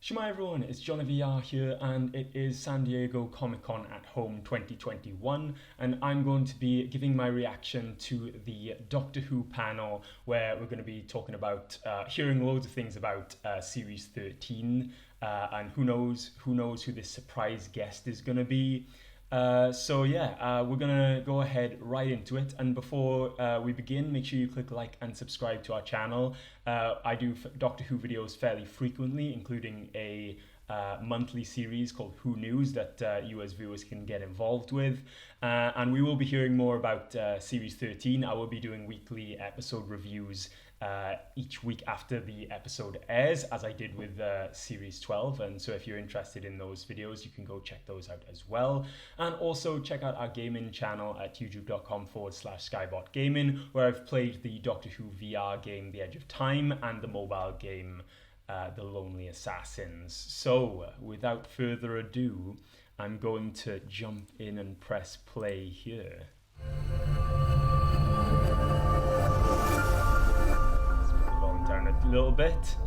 Shemai everyone, it's JonnyVR here and it is San Diego Comic-Con at Home 2021 and I'm going to be giving my reaction to the Doctor Who panel where we're going to be talking about, hearing loads of things about Series 13 and who knows who this surprise guest is going to be. We're gonna go ahead right into it, and before we begin, make sure you click like and subscribe to our channel. I do Doctor Who videos fairly frequently, including a monthly series called Who News that you as viewers can get involved with, and we will be hearing more about Series 13. I will be doing weekly episode reviews each week after the episode airs, as I did with Series 12, and so if you're interested in those videos, you can go check those out as well. And also check out our gaming channel at youtube.com/skybotgaming, where I've played the Doctor Who VR game The Edge of Time and the mobile game The Lonely Assassins. So without further ado, I'm going to jump in and press play here. Down a little bit.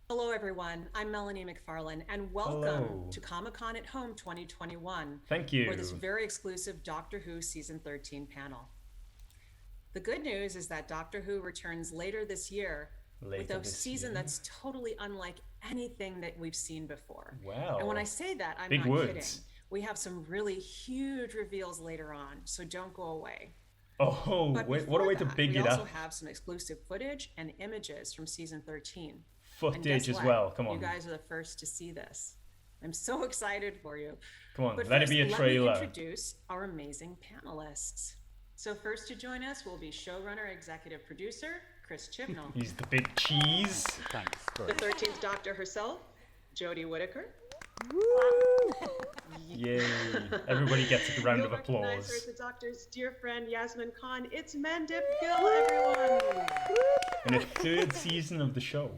Hello everyone, I'm Melanie McFarlane and welcome to Comic-Con at Home 2021. Thank you. For this very exclusive Doctor Who Season 13 panel. The good news is that Doctor Who returns later this year with a season that's totally unlike anything that we've seen before. Wow. And when I say that, I'm not kidding. We have some really huge reveals later on, so don't go away. Oh, wait, what a way to big it up. We also have some exclusive footage and images from Season 13. Footage as well, come on. You guys are the first to see this. I'm so excited for you. Come on, let it be a trailer. Let me introduce our amazing panelists. So first to join us will be showrunner, executive producer, Chris Chibnall. He's the big cheese. Thanks. The 13th Doctor herself, Jodie Whittaker. Woo! Yay. Everybody gets a round of applause. Recognize her as the Doctor's dear friend Yasmin Khan. It's Mandip Gill, everyone. In a third season of the show.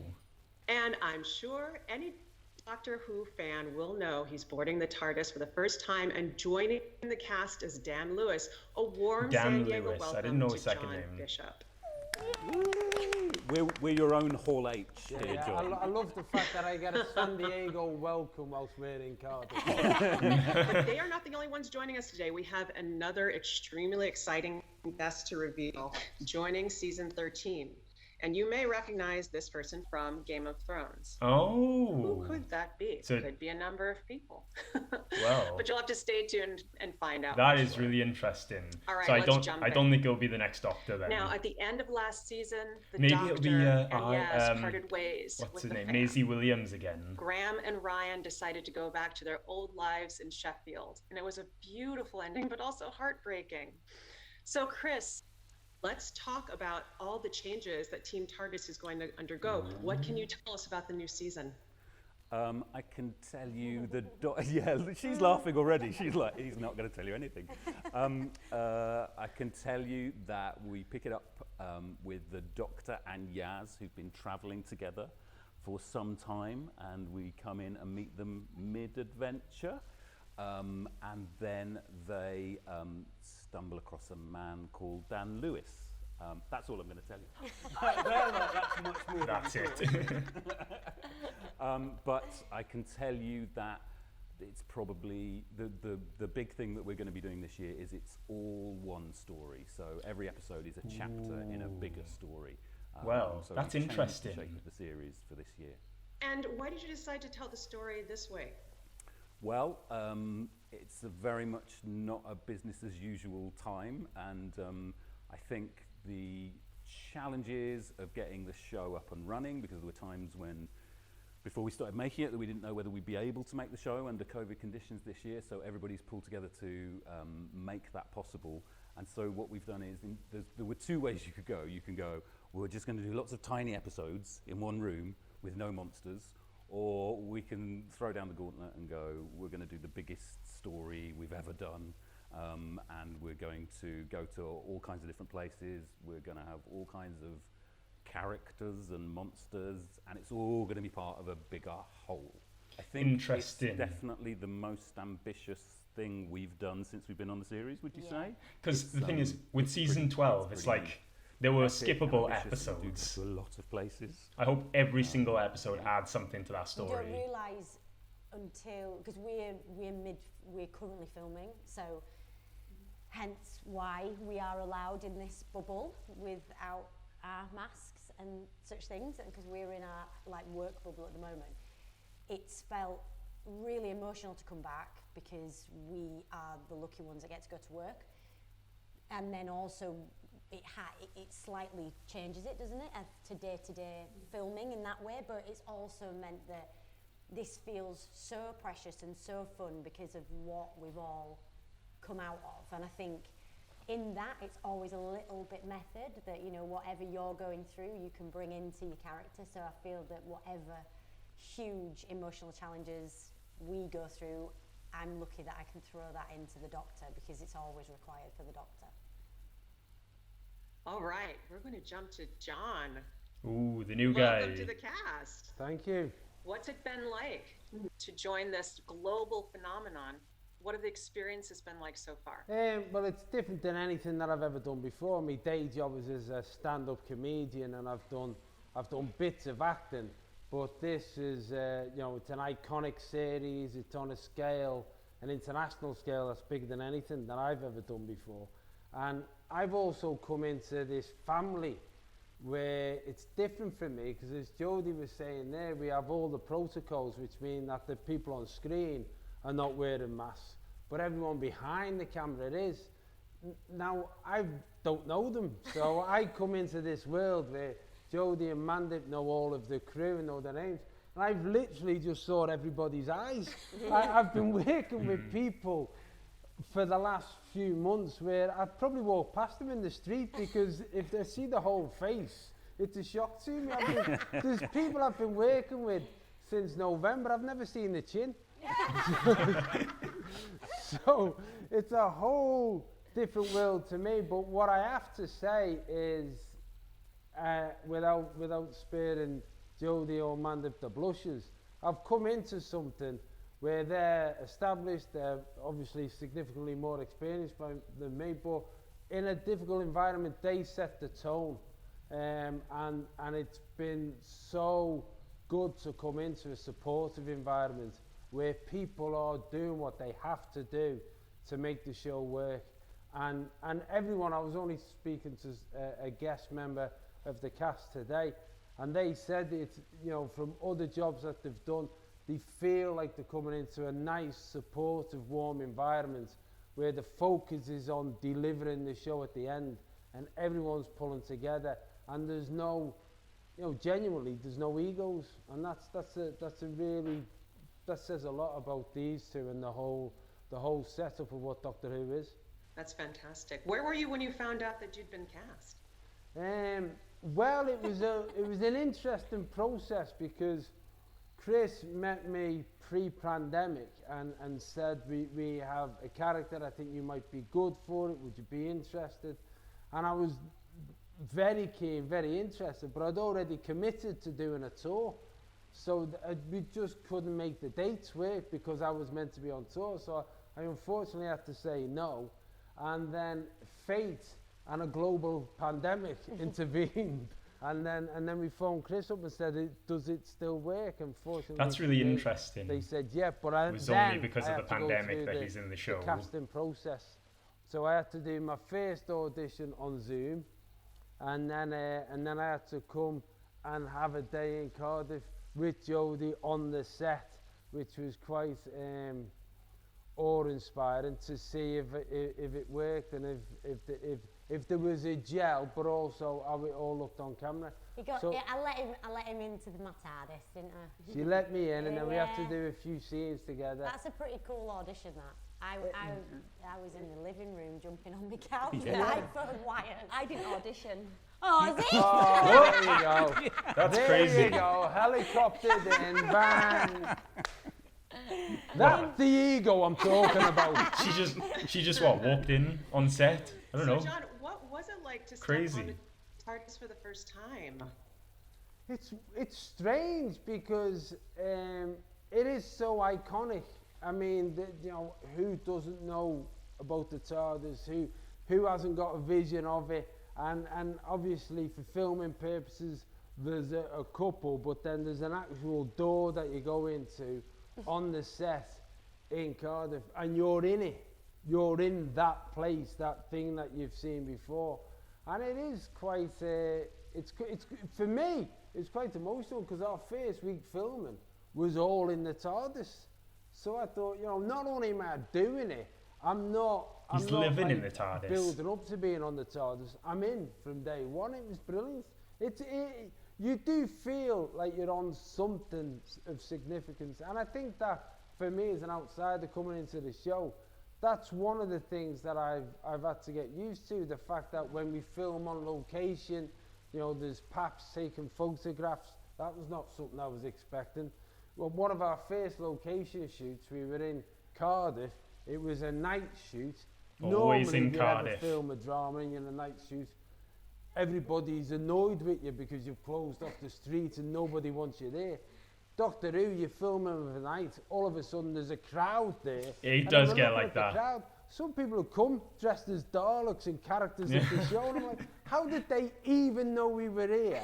And I'm sure any Doctor Who fan will know he's boarding the TARDIS for the first time and joining the cast as Dan Lewis. A warm San Diego welcome I didn't know to his second John name. Bishop. We're your own Hall H here, John. I love the fact that I get a San Diego welcome whilst we're in Cardiff. But they are not the only ones joining us today. We have another extremely exciting guest to reveal joining Season 13. And you may recognize this person from Game of Thrones. Oh. Who could that be? So, could be a number of people. Well. But you'll have to stay tuned and find out. That is really interesting. All right, so let's jump I don't think it'll be the next Doctor then. Now, at the end of last season, the Maybe Doctor it'll be, and Yaz parted ways. What's with her name? the Maisie Williams again. Graham and Ryan decided to go back to their old lives in Sheffield. And it was a beautiful ending, but also heartbreaking. So, Chris, let's talk about all the changes that Team TARDIS is going to undergo. What can you tell us about the new season? I can tell you yeah, she's laughing already. She's like, he's not going to tell you anything. I can tell you that we pick it up with the Doctor and Yaz, who've been traveling together for some time, and we come in and meet them mid-adventure. And then they stumble across a man called Dan Lewis. That's all I'm going to tell you. That's much more. That's it. But I can tell you that it's probably the big thing that we're going to be doing this year is it's all one story. So every episode is a chapter in a bigger story. Well, so that's we've changed interesting. the shape of the series for this year. And why did you decide to tell the story this way? Well, it's very much not a business as usual time, and I think the challenges of getting the show up and running, because there were times when, before we started making it, that we didn't know whether we'd be able to make the show under COVID conditions this year, so everybody's pulled together to make that possible. And so what we've done is, there were two ways you could go. You can go, we're just going to do lots of tiny episodes in one room with no monsters, or we can throw down the gauntlet and go, we're going to do the biggest story we've ever done, and we're going to go to all kinds of different places. We're going to have all kinds of characters and monsters, and it's all going to be part of a bigger whole. I think it's definitely the most ambitious thing we've done since we've been on the series, would you say? Because the thing is, with season 12, it's like There were That's it, skippable ambitious and do episodes. go to a lot of places. I hope every single episode adds something to that You don't story. realise until, because we're currently filming, so hence why we are allowed in this bubble without our masks and such things, because we're in our like work bubble at the moment. It's felt really emotional to come back because we are the lucky ones that get to go to work, and then also it slightly changes it, doesn't it, to day-to-day filming in that way, but it's also meant that this feels so precious and so fun because of what we've all come out of. And I think in that it's always a little bit method that, you know, whatever you're going through you can bring into your character. So I feel that whatever huge emotional challenges we go through, I'm lucky that I can throw that into the Doctor because it's always required for the Doctor. All right, we're going to jump to John. Ooh, the new guy. Welcome to the cast. Thank you. What's it been like to join this global phenomenon? What have the experiences been like so far? Well, it's different than anything that I've ever done before. My day job is as a stand-up comedian, and I've done bits of acting. But this is, you know, it's an iconic series. It's on a scale, an international scale that's bigger than anything that I've ever done before. And I've also come into this family where it's different for me, because as Jodie was saying there, we have all the protocols, which mean that the people on screen are not wearing masks, but everyone behind the camera is. Now, I don't know them, so I come into this world where Jodie and Mandip know all of the crew and know their names, and I've literally just saw everybody's eyes. I've been working with people for the last few months where I'd probably walk past them in the street, because if they see the whole face, it's a shock to me. There's people I've been working with since November, I've never seen the chin. So it's a whole different world to me. But what I have to say is, without sparing Jodie or Mandip the blushes, I've come into something where they're established, they're obviously significantly more experienced than me, but in a difficult environment, they set the tone. And it's been so good to come into a supportive environment where people are doing what they have to do to make the show work. And everyone, I was only speaking to a guest member of the cast today, and they said it's, you know, from other jobs that they've done, they feel like they're coming into a nice, supportive, warm environment where the focus is on delivering the show at the end, and everyone's pulling together, and there's no, you know, genuinely, there's no egos, and that's a really, that says a lot about these two and the whole setup of what Doctor Who is. That's fantastic. Where were you when you found out that you'd been cast? Well, it was an interesting process, because Chris met me pre-pandemic and said, we have a character, I think you might be good for it, would you be interested? And I was very keen, very interested, but I'd already committed to doing a tour. So we just couldn't make the dates work because I was meant to be on tour. So I unfortunately had to say no. And then fate and a global pandemic intervened. And then we phoned Chris up and said, does it still work? Unfortunately, That's really interesting. They said, yeah, but It was only because of the pandemic that he's in the show. The casting process. So I had to do my first audition on Zoom, and then I had to come and have a day in Cardiff with Jodie on the set, which was quite awe-inspiring to see if it worked, and if there was a gel, but also how it all looked on camera. I let him into my TARDIS, didn't I? She let me in, and then we had to do a few scenes together. That's a pretty cool audition, that. I was in the living room jumping on my couch with Yeah. iPhone wires. I didn't audition. Oh, is it? Oh, there you go. That's there crazy. There you go. Helicoptered in, bang. That's the ego I'm talking about. She just what, walked in on set? I don't know. So John, what was it like to step Crazy. on the TARDIS for the first time? It's strange because it is so iconic. I mean, you know, who doesn't know about the TARDIS? Who hasn't got a vision of it? And obviously for filming purposes, there's a couple, but then there's an actual door that you go into on the set in Cardiff, and you're in it. You're in that place, that thing that you've seen before. And it is quite, it's for me, it's quite emotional, because our first week filming was all in the TARDIS. So I thought, you know, not only am I doing it, I'm not living like in the TARDIS. Building up to being on the TARDIS. I'm in from day one. It was brilliant. You do feel like you're on something of significance. And I think that, for me as an outsider coming into the show, that's one of the things that I've had to get used to. The fact that when we film on location, you know, there's paps taking photographs. That was not something I was expecting. Well, one of our first location shoots, we were in Cardiff. It was a night shoot. Always Normally, in if you Cardiff. ever film a drama and you're in a night shoot, everybody's annoyed with you because you've closed off the street and nobody wants you there. Doctor Who, you're filming with a night, all of a sudden there's a crowd there. It does get like that. Crowd. Some people have come dressed as Daleks and characters of the show, and I'm like, how did they even know we were here?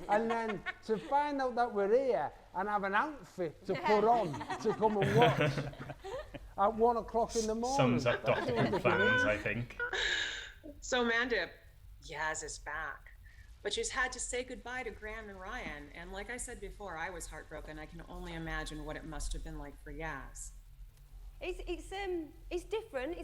And then to find out that we're here and have an outfit to put on to come and watch at 1 o'clock in the morning. Sums up Doctor Who fans, I think. So Amanda, Yaz is back, but she's had to say goodbye to Graham and Ryan. And like I said before, I was heartbroken. I can only imagine what it must have been like for Yaz. It's different.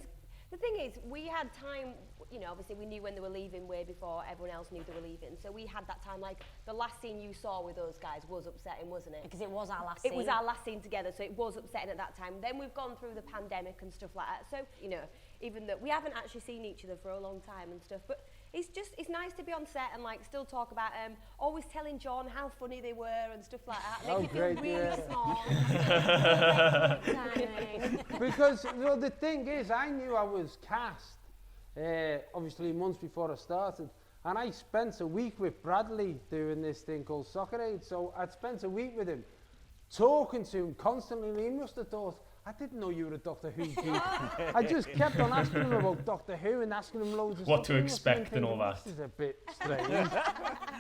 The thing is, we had time, you know, obviously we knew when they were leaving way before everyone else knew they were leaving. So we had that time, like the last scene you saw with those guys was upsetting, wasn't it? Because it was our last scene. It was our last scene together, so it was upsetting at that time. Then we've gone through the pandemic and stuff like that. So, you know, even though we haven't actually seen each other for a long time and stuff, but it's nice to be on set and like still talk about always telling John how funny they were and stuff like that. Make you feel really small. Because, you know, the thing is, I knew I was cast, obviously months before I started, and I spent a week with Bradley doing this thing called Soccer Aid. So I'd spent a week with him, talking to him constantly, and he must have thought, I didn't know you were a Doctor Who geek. I just kept on asking him about Doctor Who and asking him loads of What stuff. to expect and all that. This is a bit strange.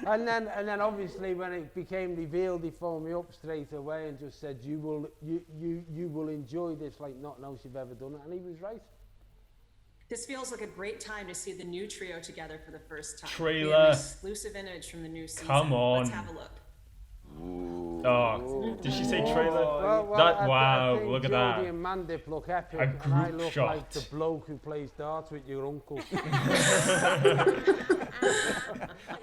and then obviously when it became revealed, he phoned me up straight away and just said, you will enjoy this like nothing else you've ever done. And he was right. This feels like a great time to see the new trio together for the first time. Trailer. We have an exclusive image from the new season. Come on. Let's have a look. Ooh. Oh, did she say trailer? I think look at Jodie that. and Mandip look epic, A and I group look shot. like the bloke who plays darts with your uncle.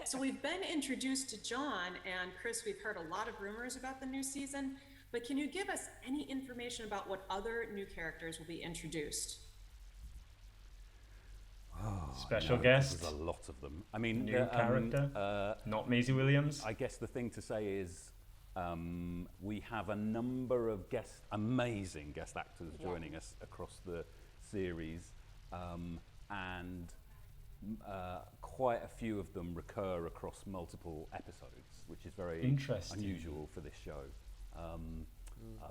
So we've been introduced to John, and Chris, we've heard a lot of rumors about the new season, but can you give us any information about what other new characters will be introduced? Special no, guest. There's a lot of them. I mean, New character. Not Maisie Williams. I guess the thing to say is we have a number of amazing guest actors joining us across the series, and quite a few of them recur across multiple episodes, which is very unusual for this show.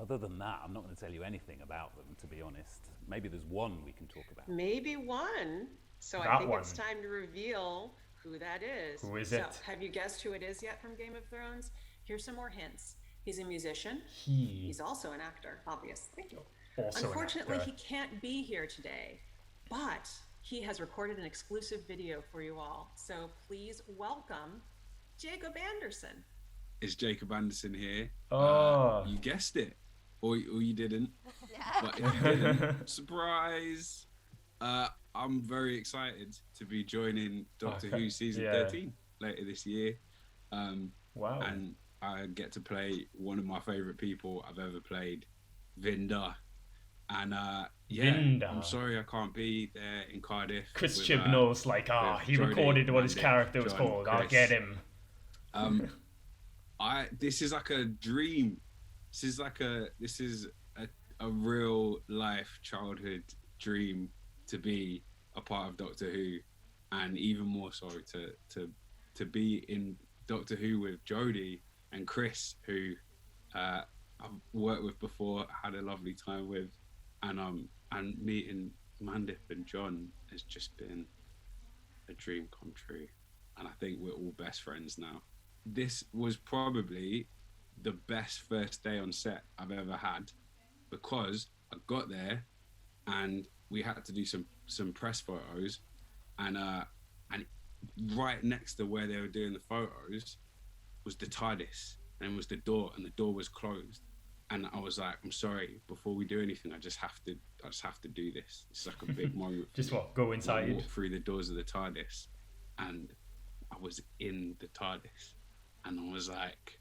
Other than that, I'm not going to tell you anything about them, to be honest. Maybe there's one we can talk about. Maybe one. So I think it's time to reveal who that is. Who is it? So, have you guessed who it is yet from Game of Thrones? Here's some more hints. He's a musician. He's also an actor, obviously. Unfortunately, he can't be here today, but he has recorded an exclusive video for you all. So please welcome Jacob Anderson. It's Jacob Anderson here. You guessed it, or you didn't. But if you didn't, surprise! I'm very excited to be joining Doctor Who season 13 later this year. Wow! And I get to play one of my favorite people I've ever played, Vinda. And Vinda. I'm sorry I can't be there in Cardiff. Chris Chibnall's like, he recorded what his character was called. Chris. I'll get him. This is like a dream. This is a real life childhood dream to be a part of Doctor Who, and even more so to be in Doctor Who with Jodie and Chris, who I've worked with before, had a lovely time with, and meeting Mandip and John has just been a dream come true. and I think we're all best friends now. This was probably the best first day on set I've ever had, because I got there and we had to do some press photos, and right next to where they were doing the photos was the TARDIS, and was the door, and the door was closed. And I was like, I'm sorry, before we do anything, I just have to do this. It's like a big moment. Just what? Go inside? I walked through the doors of the TARDIS, and I was in the TARDIS, and I was like,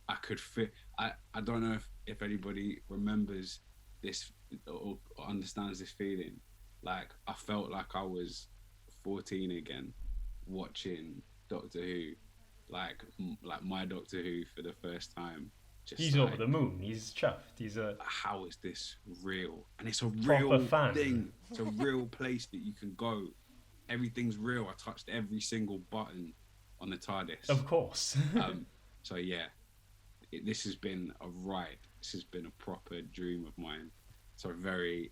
I could fit. I don't know if anybody remembers this or understands this feeling. Like, I felt like I was 14 again, watching Doctor Who, like my Doctor Who for the first time. He's like, over the moon. He's chuffed. How is this real? And it's a real thing. It's a real place that you can go. Everything's real. I touched every single button on the TARDIS. Of course. So yeah, this has been a ride. This has been a proper dream of mine. So very,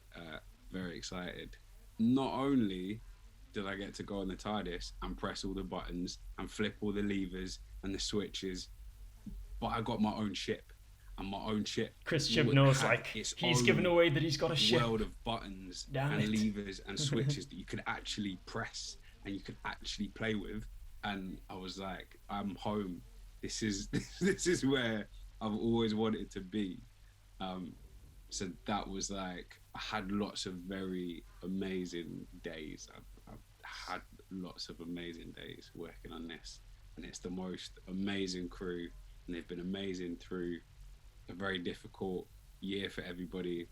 very excited. Not only did I get to go on the TARDIS and press all the buttons and flip all the levers and the switches, but I got my own ship, and my own ship. Chris Chibnall's like, he's given away that he's got a ship. World of buttons and levers and switches that you could actually press and you could actually play with. And I was like, I'm home. This is where I've always wanted to be. So that was like, I had lots of very amazing days. I've had lots of amazing days working on this, and it's the most amazing crew. And they've been amazing through a very difficult year for everybody.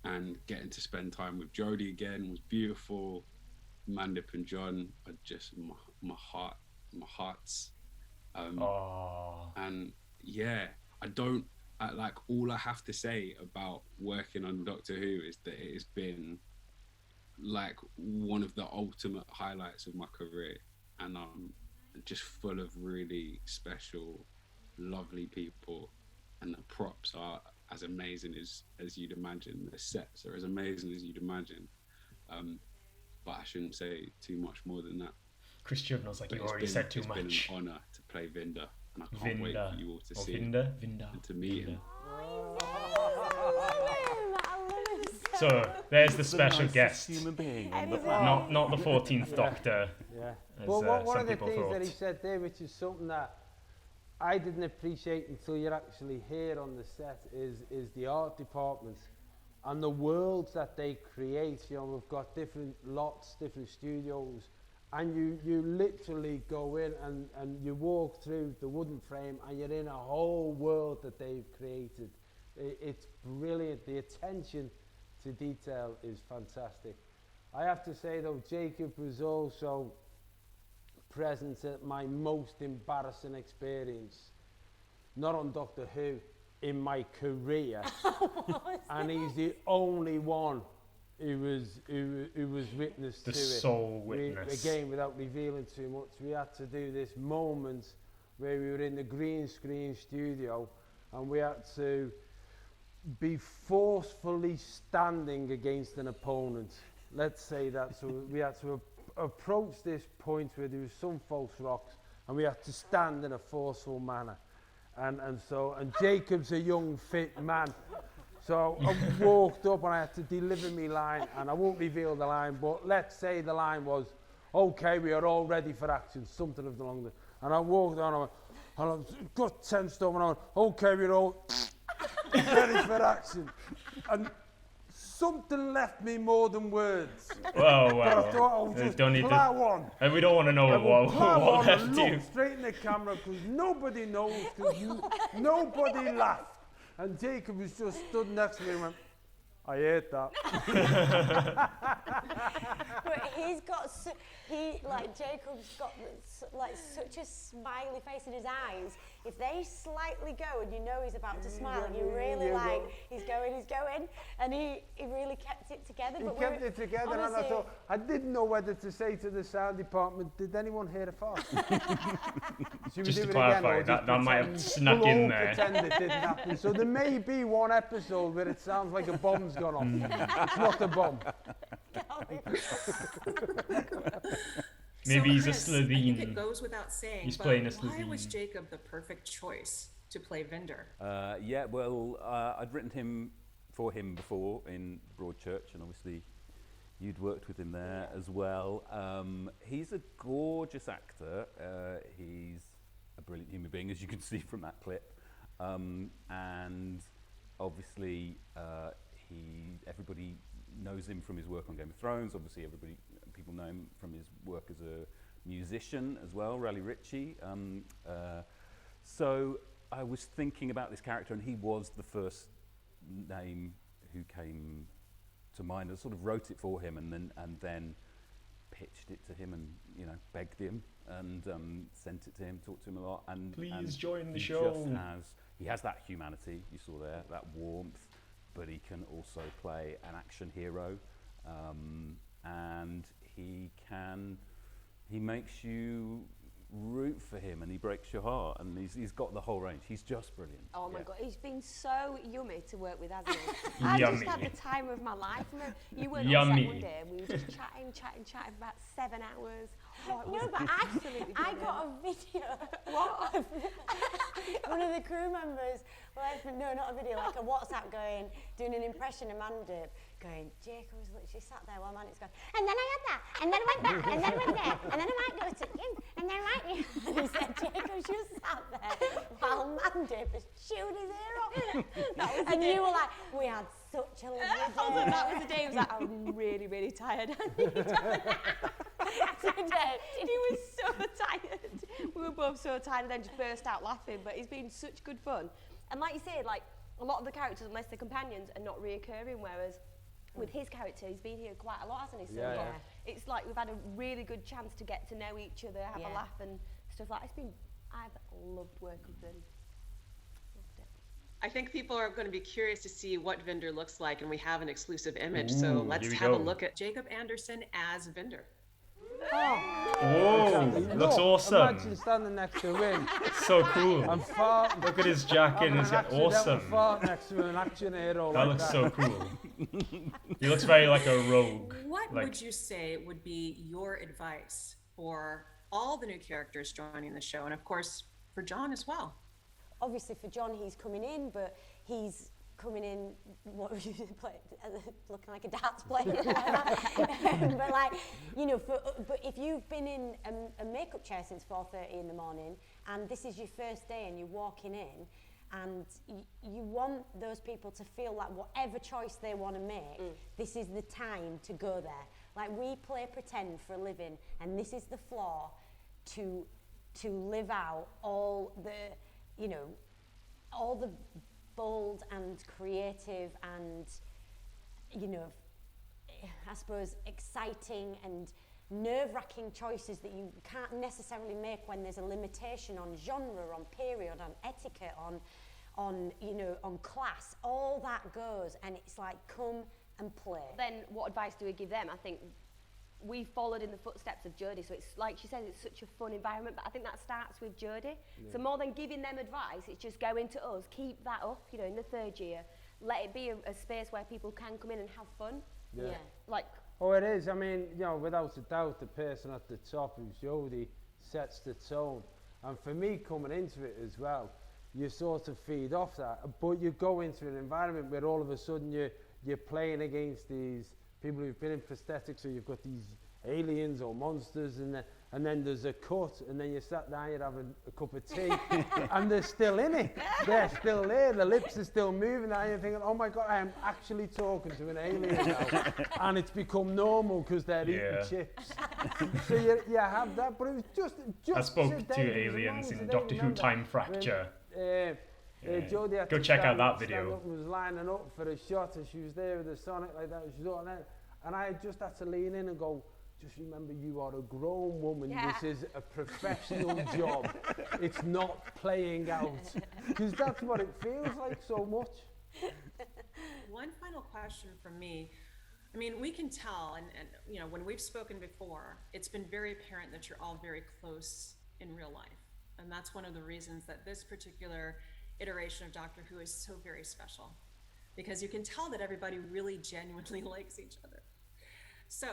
And getting to spend time with Jodie again was beautiful. Mandip and John are just my hearts. And yeah, all I have to say about working on Doctor Who is that it has been like one of the ultimate highlights of my career. And just full of really special, lovely people, and the props are as amazing as you'd imagine. The sets are as amazing as you'd imagine. But I shouldn't say too much more than that. Chris Chibnall's like, you already said too much. It's been an honour to play Vinda, and I can't wait for you all to see him and to meet him. So there's the special guest. Human being not the 14th Doctor. Yeah. As, well, one of the things thought. that he said there, which is something that I didn't appreciate until you're actually here on the set, is the art department and the worlds that they create. You know, we've got different lots, different studios, and you literally go in and you walk through the wooden frame and you're in a whole world that they've created. It's brilliant. The attention to detail is fantastic. I have to say though, Jacob was also present at my most embarrassing experience, not on Doctor Who, in my career. And he's the only one who was witness to it. The sole witness. Again, without revealing too much, we had to do this moment where we were in the green screen studio and we had to be forcefully standing against an opponent. Let's say that. So we had to approach this point where there was some false rocks and we had to stand in a forceful manner. And Jacob's a young, fit man. So I walked up and I had to deliver my line, and I won't reveal the line, but let's say the line was, okay, we are all ready for action, something of the long line. And I walked on and I got tensed up and I went, okay, we're all ready for action. And something left me more than words. Well. But I thought I'll just plow on. And we don't want to know what left you. Look straight in the camera because nobody knows, because nobody laughed. And Jacob was just stood next to me and went, I hate that. But Jacob's got like such a smiley face in his eyes. If they slightly go and you know he's about to smile and you're really he's going, and he really kept it together. He kept it together, honestly, and I thought, I didn't know whether to say to the sound department, did anyone hear a fart? Just to clarify, that might have snuck in there. Pretend it didn't happen. So there may be one episode where it sounds like a bomb's gone off. It's not a bomb. Maybe he's Chris, a Slovene. I think it goes without saying, He's but playing a why was Slovene. Jacob the perfect choice to play Vinder? Yeah, well, I'd written for him before in Broadchurch, and obviously you'd worked with him there as well. He's a gorgeous actor. He's a brilliant human being, as you can see from that clip. And obviously, everybody knows him from his work on Game of Thrones. Obviously, people know him from his work as a musician as well, Rally Ritchie. So I was thinking about this character, and he was the first name who came to mind. I sort of wrote it for him, and then pitched it to him, and begged him, and sent it to him, talked to him a lot. And Please join the he show. He has that humanity you saw there, that warmth, but he can also play an action hero, and he makes you root for him, and he breaks your heart, and he's got the whole range. He's just brilliant. Oh my God, he's been so yummy to work with, hasn't he? I just had the time of my life. You weren't on set one day, and we were just chatting for about 7 hours. Oh, No, but actually, I got a video of one of the crew members, no, not a video, like a WhatsApp doing an impression of Mandip, going, Jacob was literally sat there while Mandip's going, and then I had that, and then I went back, and then I went there, and then I might go to him, and then I might do. And he said, Jacob's just sat there while Mandip has chewed his ear off. And you were like, we had such a lovely day. That was the day he was like, I'm really, really tired. He was so tired. We were both so tired, and then just burst out laughing. But it's been such good fun. And like you said, like a lot of the characters, unless they're companions, are not reoccurring. Whereas with his character, he's been here quite a lot, hasn't he? So it's like we've had a really good chance to get to know each other, have a laugh, and stuff like that. I've loved working with them. I think people are going to be curious to see what Vinder looks like, and we have an exclusive image. So let's have a look at Jacob Anderson as Vinder. Oh, looks awesome. Imagine standing next to him. So cool. I'm far. Look at his jacket. It's awesome. Fart next to an action hero. That looks so cool. He looks very like a rogue. What would you say would be your advice for all the new characters joining the show, and of course for John as well? Obviously for John, he's coming in, but he's coming in, what would you play, looking like a darts player. But like, but if you've been in a makeup chair since 4:30 in the morning, and this is your first day and you're walking in, and you want those people to feel like whatever choice they want to make, this is the time to go there. Like, we play pretend for a living, and this is the floor to live out all the, all the bold and creative and, I suppose exciting and nerve-wracking choices that you can't necessarily make when there's a limitation on genre, on period, on etiquette, on class. All that goes, and it's like, come and play. Then what advice do we give them? I think we followed in the footsteps of Jodie, so it's like she says, it's such a fun environment, but I think that starts with Jodie. So more than giving them advice, it's just going to us, keep that up, in the third year, let it be a space where people can come in and have fun. Oh, it is. I mean, without a doubt, the person at the top, who's Jodie, sets the tone. And for me, coming into it as well, you sort of feed off that, but you go into an environment where all of a sudden you're playing against these people who've been in prosthetics, so you've got these aliens or monsters, and then there's a cut, and then you sat down, you're having a cup of tea, and they're still in it. They're still there, the lips are still moving, and you're thinking, oh my God, I am actually talking to an alien now. And it's become normal because they're eating chips. So you have that, but it was just I spoke to aliens in Doctor Who Time Fracture. Jodie go check out that video. Was lining up for a shot, and she was there with the Sonic like that. She was on there, and I just had to lean in and go, just remember, you are a grown woman. Yeah. This is a professional job. It's not playing out, because that's what it feels like so much. One final question from me. I mean, we can tell, and when we've spoken before, it's been very apparent that you're all very close in real life, and that's one of the reasons that this particular iteration of Doctor Who is so very special, because you can tell that everybody really genuinely likes each other. So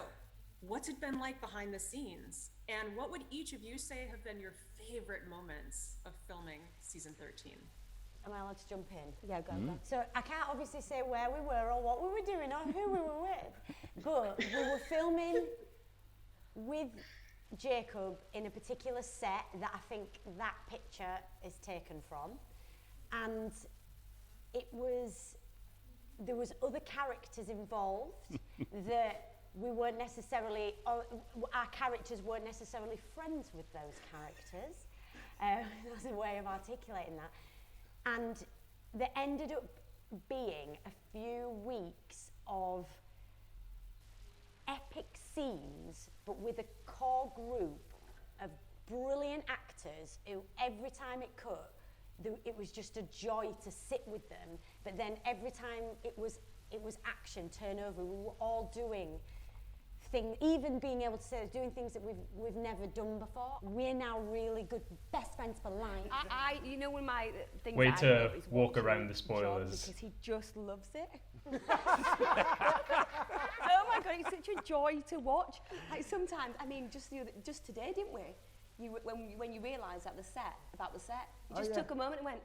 What's it been like behind the scenes? And what would each of you say have been your favorite moments of filming season 13? Well, let's jump in. Yeah, go on. So I can't obviously say where we were or what we were doing or who we were with, but we were filming with Jacob in a particular set that I think that picture is taken from, and there was other characters involved that we weren't necessarily, or our characters weren't necessarily friends with those characters. That's a way of articulating that. And there ended up being a few weeks of epic scenes, but with a core group of brilliant actors who every time it cut, it was just a joy to sit with them. But then every time it was action, turnover, we were all doing things, even being able to say, doing things that we've never done before. We're now really good best friends for life. You know, when my thing. Way to walk around the spoilers. Because he just loves it. Oh my god, it's such a joy to watch. Like sometimes, I mean, just today, didn't we? When you realised about the set, you just took a moment and went,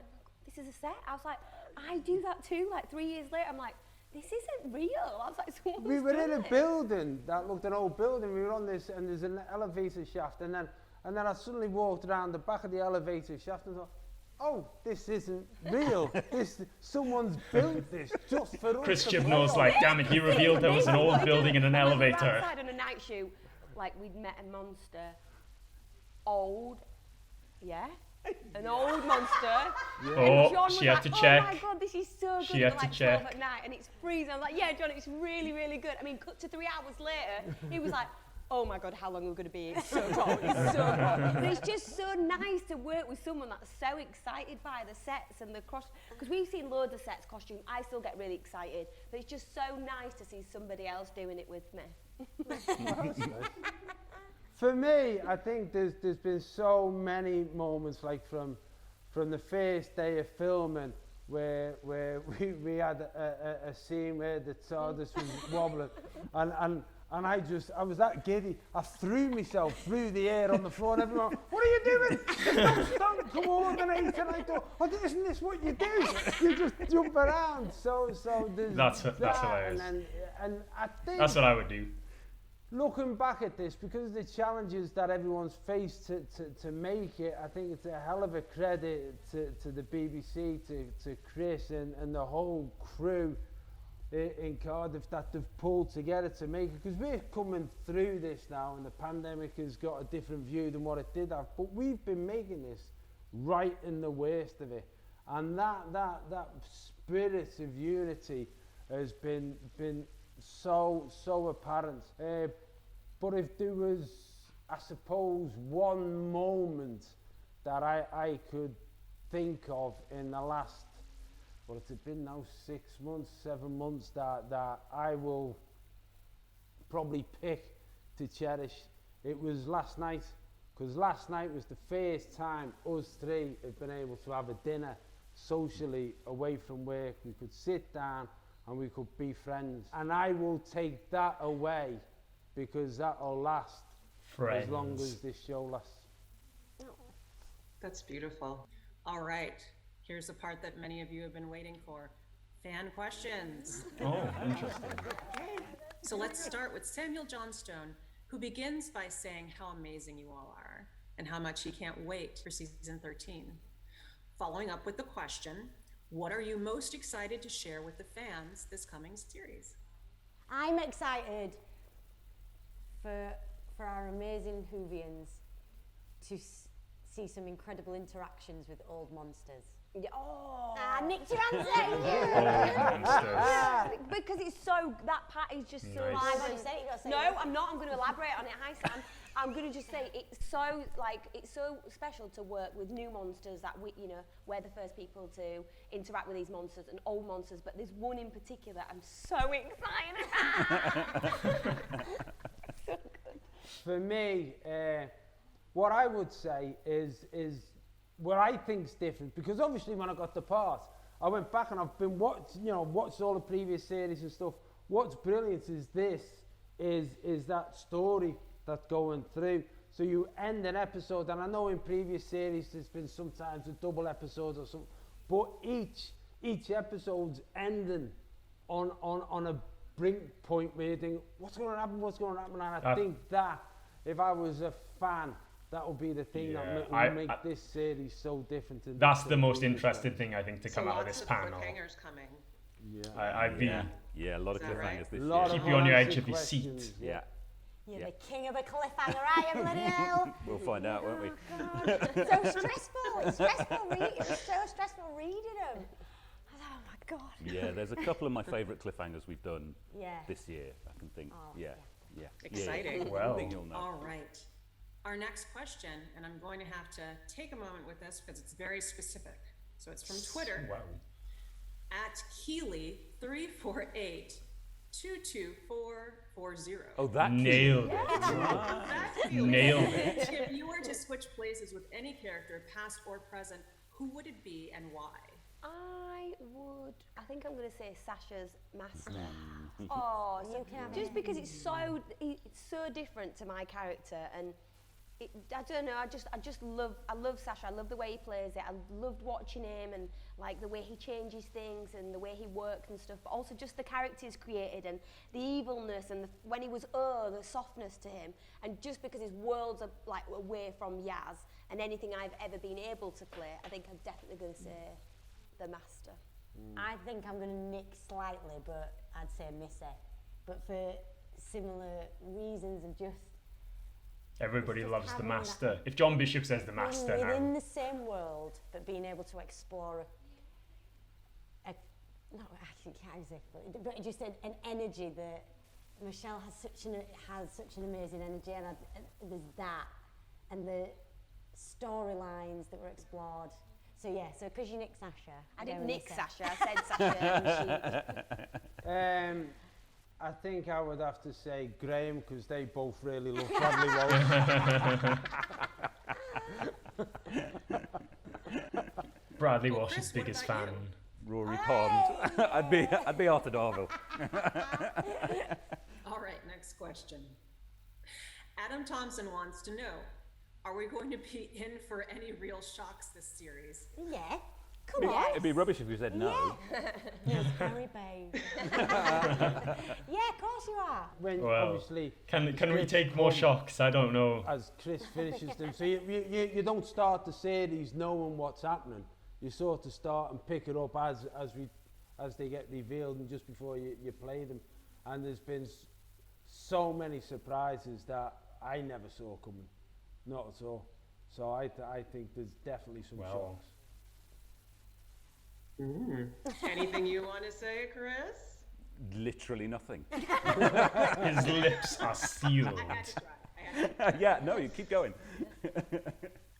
"This is a set." I was like, I do that too. Like 3 years later, I'm like, this isn't real. I was like, someone's we were done in a it. building that looked an old building. We were on this, and there's an elevator shaft, and then I suddenly walked around the back of the elevator shaft and thought, oh, this isn't real. Someone's built this just for us. Chris Chibnall's like, damn it, he revealed there was an old building and an elevator. Outside on a night shoot, like we'd met a monster, old, an old monster. Yeah. Oh, John was she had like, to check. oh my god, this is so good. She had to like check. 12 at night and it's freezing. I was like, yeah, John, it's really, really good. I mean, cut to 3 hours later, he was like, oh my god, how long are we going to be? It's so cold, it's so cold. But it's just so nice to work with someone that's so excited by the sets and the cross, because we've seen loads of sets, costume, I still get really excited, but it's just so nice to see somebody else doing it with me. For me, I think there's been so many moments, like from the first day of filming, where we had a scene where the TARDIS was wobbling, and I was that giddy. I threw myself through the air on the floor, and everyone, what are you doing? Stop coordinate. And I thought, oh, isn't this what you do? You just jump around. So there's That's hilarious. And I think That's what I would do. looking back at this, because of the challenges that everyone's faced to make it, I think it's a hell of a credit to the BBC, to Chris and the whole crew in Cardiff that they've pulled together to make it, because we're coming through this now and the pandemic has got a different view than what it did have, but we've been making this right in the worst of it, and that spirit of unity has been so apparent. But if there was, I suppose, one moment that I could think of in the last, well, it's been now 6 months, 7 months, that I will probably pick to cherish, it was last night, because last night was the first time us three have been able to have a dinner socially away from work. We could sit down and we could be friends, and I will take that away, because that'll last Friends. as long as this show lasts. That's beautiful. All right, here's the part that many of you have been waiting for. Fan questions. Oh, interesting. So let's start with Samuel Johnstone, who begins by saying how amazing you all are and how much he can't wait for season 13. Following up with the question, what are you most excited to share with the fans this coming series? I'm excited for our amazing Whovians to see some incredible interactions with old monsters. Oh, nicked your answer! yeah. Because it's so, that part is just so Nice. I've already said it, you gotta say No, it. I'm not. I'm going to elaborate on it. Hi, Sam. I'm going to just say it's so special to work with new monsters that we're the first people to interact with these monsters and old monsters. But there's one in particular I'm so excited. So good. For me, what I would say is what I think's different, because obviously when I got the part, I went back and I've been watched all the previous series and stuff. What's brilliant is this is that story that's going through. So you end an episode, and I know in previous series there's been sometimes a double episode or something, but each episode's ending on a brink point where you think, what's going to happen? And I think that, if I was a fan, that would be the thing that would make this series so different. That's the most interesting thing, I think, to come out of this lots panel. Cliffhangers coming. Yeah. I'd be... Yeah, a lot of Is that cliffhangers right? this Lot year. of Keep you on your edge unanswered of your seat. questions, Yeah. You're Yeah. the king of the cliffhanger, I am, bloody hell. We'll find out, won't we? Oh, God. So stressful. It's stressful. It was so stressful reading them. Oh, my God. Yeah, there's a couple of my favourite cliffhangers we've done Yeah. this year, I can think. Oh, Yeah. Exciting. Well. I think you'll know. All right. Our next question, and I'm going to have to take a moment with this because it's very specific. So it's from Twitter Wow. at Keely348-22440. Oh, that Nailed it. That's Keely. Nailed it. If you were to switch places with any character, past or present, who would it be and why? I think I'm going to say Sasha's master. Oh, you can have Just it. because it's so different to my character, and I don't know. I love Sasha. I love the way he plays it. I loved watching him, and like the way he changes things and the way he works and stuff. But also just the characters created and the evilness and when he was the softness to him. And just because his worlds are like away from Yaz and anything I've ever been able to play, I think I'm definitely going to say the master. I think I'm going to nick slightly, but I'd say Missy. But for similar reasons of just... Everybody It's just loves the having master. If John Bishop says the master within now. the same world, but being able to explore not actually can't exactly, but just an energy that Michelle has such an amazing energy, and there's that, and the storylines that were explored. So yeah, so because you nicked Sasha, I didn't go nick with Sasha. I said Sasha. I think I would have to say Graham, because they both really love Bradley Walsh. Bradley Well, Walsh's Chris, what biggest about fan. Rory Pond. I'd be Arthur Darvill. All right, next question. Adam Thompson wants to know, are we going to be in for any real shocks this series? Yeah, come on. It'd be rubbish if you said no. Yes, very babe. Yeah, of course you are. When Well, obviously, Can we take more shocks? I don't know. as Chris finishes them, so you don't start the series knowing what's happening. You sort of start and pick it up as they get revealed and just before you play them. And there's been so many surprises that I never saw coming, not at all. So I think there's definitely some shocks. Anything you want to say, Chris? Literally nothing. His lips are sealed. I had to try. Yeah, no, you keep going.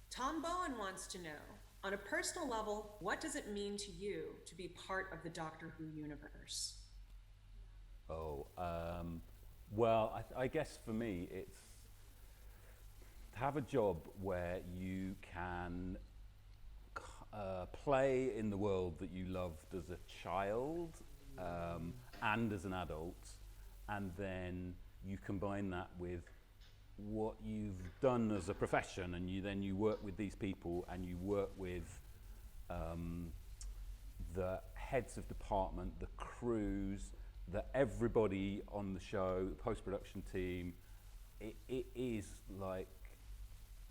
Tom Bowen wants to know, on a personal level, what does it mean to you to be part of the Doctor Who universe? Well, I guess for me, it's to have a job where you can play in the world that you loved as a child and as an adult, and then you combine that with what you've done as a profession, and you work with these people, and you work with the heads of department, the crews, everybody on the show, the post-production team. It is like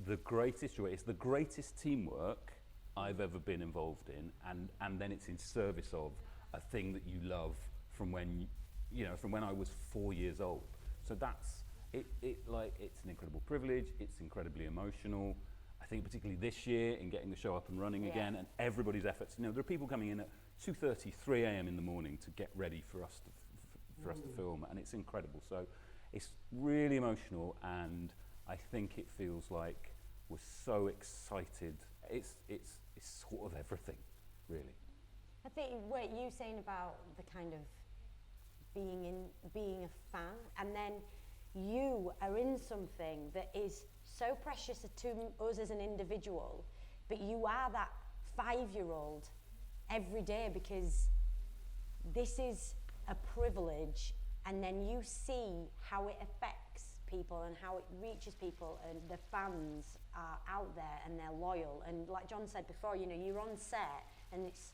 the greatest joy. It's the greatest teamwork I've ever been involved in, and then it's in service of a thing that you love from when I was 4 years old. So that's it. It's an incredible privilege. It's incredibly emotional. I think particularly this year in getting the show up and running again, and everybody's efforts. There are people coming in at 2:30, 3 a.m. in the morning to get ready for us to film, and it's incredible. So it's really emotional, and I think it feels like we're so excited. It's sort of everything, really. I think what you saying about the kind of being a fan, and then you are in something that is so precious to us as an individual, but you are that 5-year-old every day, because this is a privilege and then you see how it affects people and how it reaches people, and the fans are out there and they're loyal. And like John said before, you know, you're on set and it's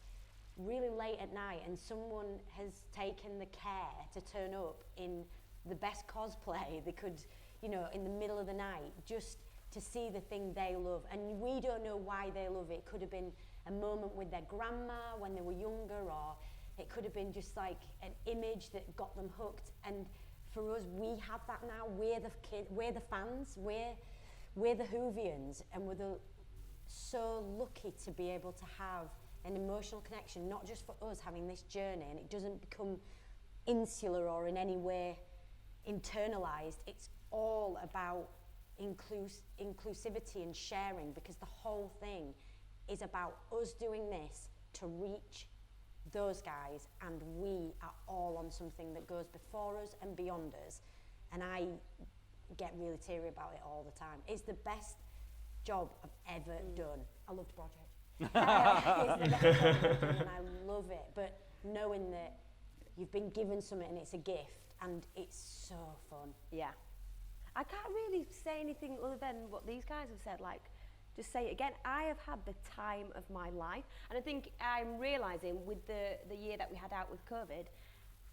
really late at night and someone has taken the care to turn up in the best cosplay they could, you know, in the middle of the night, just to see the thing they love. And we don't know why they love it. It could have been a moment with their grandma when they were younger, or it could have been just like an image that got them hooked. And for us, we have that now. We're the fans, we're the Whovians, and we're so lucky to be able to have an emotional connection, not just for us having this journey, and it doesn't become insular or in any way internalized. It's all about inclusivity and sharing, because the whole thing is about us doing this to reach those guys, and we are all on something that goes before us and beyond us. And I get really teary about it all the time. It's the best job I've ever done. I love the project. It's the best job I've ever done, and I love it. But knowing that you've been given something and it's a gift, and it's so fun. Yeah. I can't really say anything other than what these guys have said, like, just say it again. I have had the time of my life, and I think I'm realising with the year that we had out with COVID,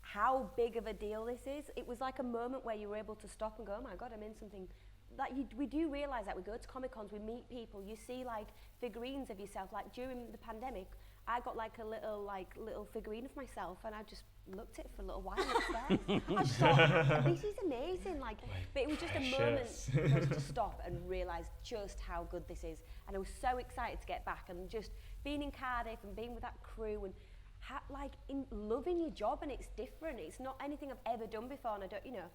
how big of a deal this is. It was like a moment where you were able to stop and go, oh my God, I'm in something. Like we do realise that we go to Comic-Cons, we meet people, you see like figurines of yourself. Like during the pandemic, I got like a little figurine of myself, and I just looked at it for a little while upstairs. I just thought, this is amazing. Like, but it was just a moment for us to stop and realise just how good this is. And I was so excited to get back, and just being in Cardiff and being with that crew, and loving your job. And it's different. It's not anything I've ever done before, and I don't, you know,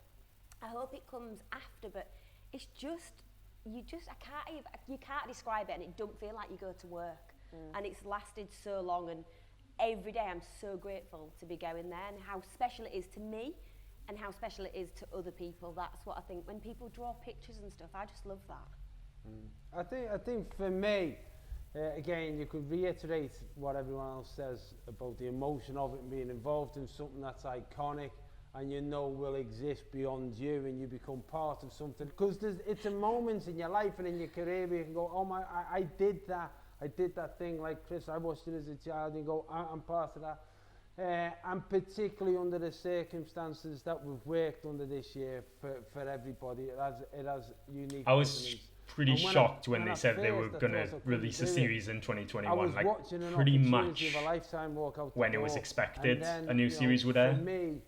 I hope it comes after, but it's just, you can't describe it, and it don't feel like you go to work. And it's lasted so long, and every day I'm so grateful to be going there, and how special it is to me and how special it is to other people. That's what I think. When people draw pictures and stuff, I just love that. I think for me, again, you could reiterate what everyone else says about the emotion of it and being involved in something that's iconic and you know will exist beyond you, and you become part of something. Because it's a moment in your life and in your career where you can go, oh my, I did that. I did that thing like Chris, I watched it as a child, and go, I'm part of that. And particularly under the circumstances that we've worked under this year for everybody, it has unique. I was pretty shocked when they said they were going to release a series in 2021. Like pretty much of a lifetime walk out when it was expected a new series would air. For me,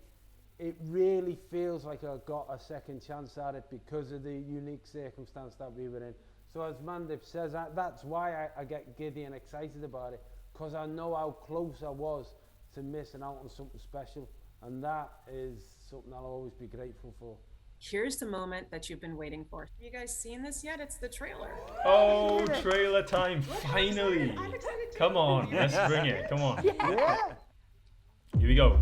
it really feels like I got a second chance at it because of the unique circumstance that we were in. So as Mandip says, that's why I get giddy and excited about it, because I know how close I was to missing out on something special, and that is something I'll always be grateful for. Here's the moment that you've been waiting for. Have you guys seen this yet? It's the trailer. Oh, trailer time, finally. Come on, let's bring it, come on. Yeah. Here we go.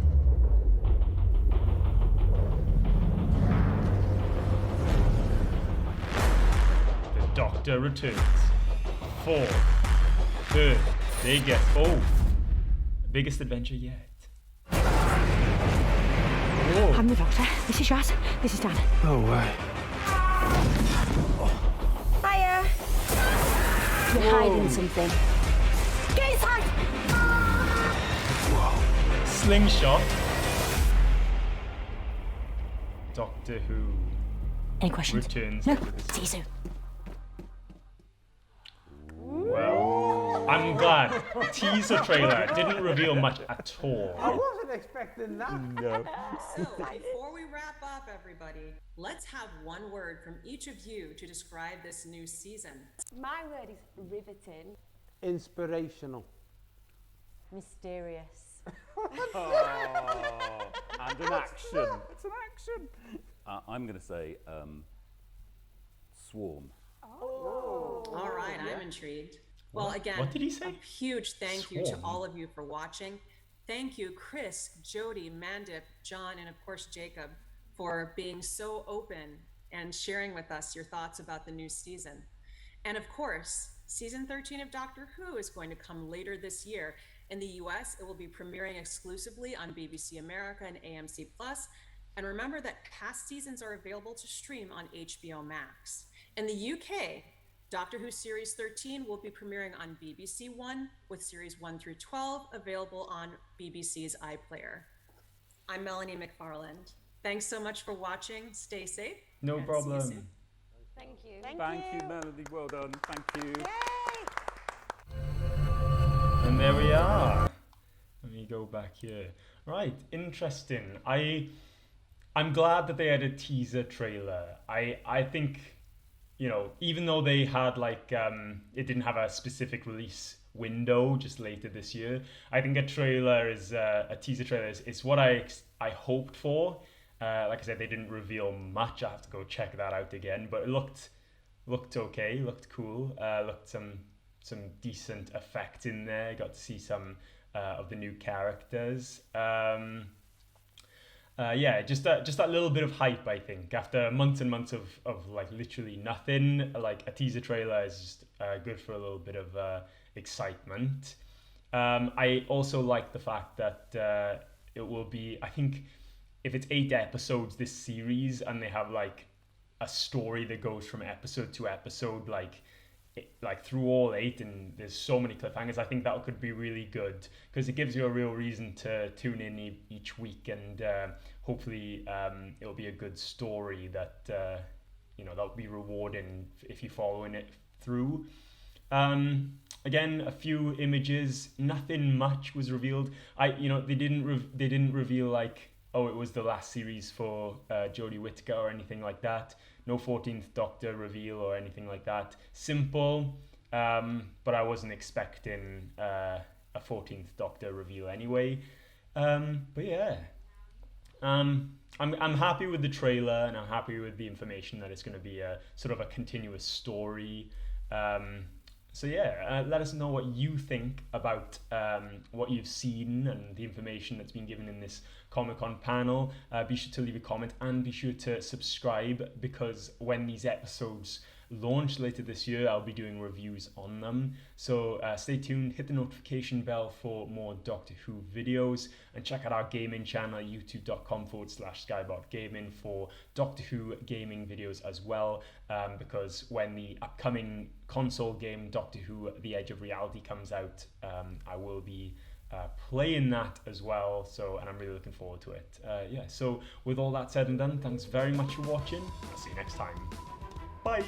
Doctor returns. 4, 3rd, biggest, biggest adventure yet. I'm the Doctor. This is Raz. This is Dan. Oh, way. Hiya. You're hiding something. Get inside! Whoa. Slingshot. Doctor Who. Any questions? Returns. No. See you soon. Well, I'm glad. Teaser trailer didn't reveal much at all. I wasn't expecting that. No. So before we wrap up, everybody, let's have one word from each of you to describe this new season. My word is riveting. Inspirational. Mysterious. And an action. It's an action. I'm going to say swarm. All right, I'm intrigued. Well, again, what did he say? A huge thank you to all of you for watching. Thank you, Chris, Jodie, Mandip, John, and of course, Jacob, for being so open and sharing with us your thoughts about the new season. And of course, season 13 of Doctor Who is going to come later this year. In the US, it will be premiering exclusively on BBC America and AMC+, and And remember that past seasons are available to stream on HBO Max. In the UK, Doctor Who Series 13 will be premiering on BBC One, with Series 1 through 12 available on BBC's iPlayer. I'm Melanie McFarland. Thanks so much for watching. Stay safe. No and problem. See you soon. Thank you. Thank you, Melody. Well done. Thank you. And there we are. Let me go back here. Right, interesting. I'm glad that they had a teaser trailer. I think, you know, even though they had like it didn't have a specific release window just later this year, I think a trailer is a teaser trailer is what I hoped for. Like I said, they didn't reveal much. I have to go check that out again, but it looked okay, looked cool, looked some decent effects in there. Got to see some of the new characters. Yeah, just that little bit of hype, I think. After months and months of like literally nothing, like a teaser trailer is just good for a little bit of excitement. I also like the fact that it will be, I think, if it's 8 episodes this series and they have like a story that goes from episode to episode, like through all 8, and there's so many cliffhangers, I think that could be really good because it gives you a real reason to tune in each week, and hopefully it'll be a good story that you know, that'll be rewarding if you're following it through. Again, a few images, nothing much was revealed. They didn't reveal like, oh, it was the last series for Jodie Whittaker or anything like that. No 14th Doctor reveal or anything like that. Simple, but I wasn't expecting a 14th Doctor reveal anyway. But yeah, I'm happy with the trailer, and I'm happy with the information that it's going to be a sort of a continuous story. So yeah, let us know what you think about what you've seen and the information that's been given in this Comic-Con panel. Be sure to leave a comment and be sure to subscribe, because when these episodes launch later this year, I'll be doing reviews on them. So stay tuned, hit the notification bell for more Doctor Who videos, and check out our gaming channel, youtube.com/skybotgaming, for Doctor Who gaming videos as well, because when the upcoming console game Doctor Who The Edge of Reality comes out, I will be playing that as well, and I'm really looking forward to it. Yeah, so with all that said and done, thanks very much for watching. I'll see you next time. Bye!